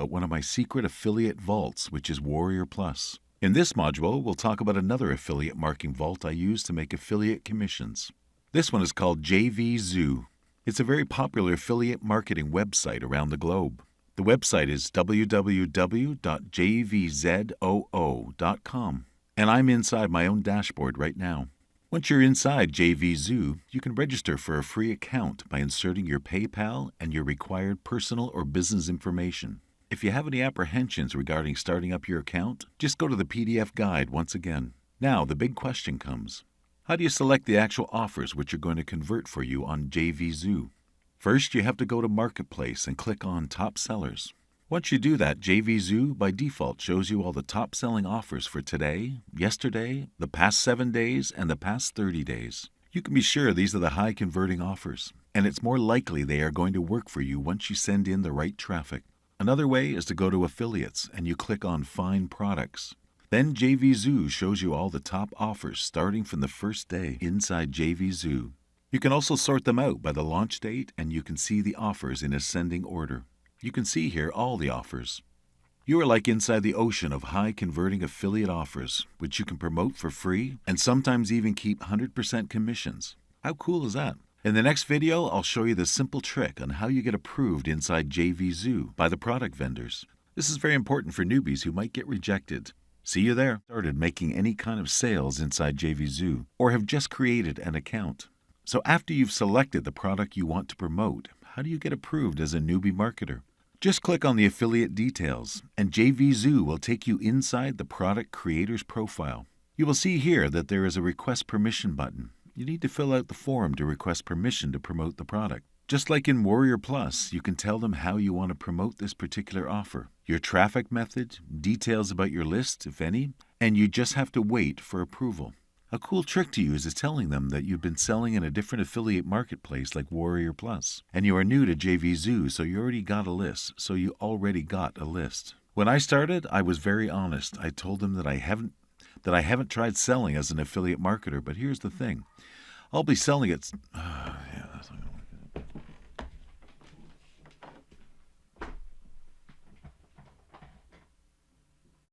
about one of my secret affiliate vaults, which is Warrior Plus. In this module, we'll talk about another affiliate marketing vault I use to make affiliate commissions. This one is called JVZOO. It's a very popular affiliate marketing website around the globe. The website is www.jvzoo.com, and I'm inside my own dashboard right now. Once you're inside JVZOO, you can register for a free account by inserting your PayPal and your required personal or business information. If you have any apprehensions regarding starting up your account, just go to the PDF guide once again. Now, the big question comes. How do you select the actual offers which are going to convert for you on JVZOO? First, you have to go to Marketplace and click on Top Sellers. Once you do that, JVZOO by default shows you all the top selling offers for today, yesterday, the past 7 days, and the past 30 days. You can be sure these are the high converting offers, and it's more likely they are going to work for you once you send in the right traffic. Another way is to go to Affiliates and you click on Find Products. Then JVZOO shows you all the top offers starting from the first day inside JVZOO. You can also sort them out by the launch date, and you can see the offers in ascending order. You can see here all the offers. You are like inside the ocean of high converting affiliate offers, which you can promote for free and sometimes even keep 100% commissions. How cool is that? In the next video, I'll show you the simple trick on how you get approved inside JVZOO by the product vendors. This is very important for newbies who might get rejected. See you there. Started making any kind of sales inside JVZOO or have just created an account. So after you've selected the product you want to promote, how do you get approved as a newbie marketer? Just click on the affiliate details, and JVZOO will take you inside the product creator's profile. You will see here that there is a request permission button. You need to fill out the form to request permission to promote the product. Just like in Warrior Plus, you can tell them how you want to promote this particular offer, your traffic method, details about your list, if any, and you just have to wait for approval. A cool trick to use is telling them that you've been selling in a different affiliate marketplace like Warrior Plus, and you are new to JVZOO, so you already got a list, When I started, I was very honest. I told them that I haven't tried selling as an affiliate marketer, but here's the thing. I'll be selling at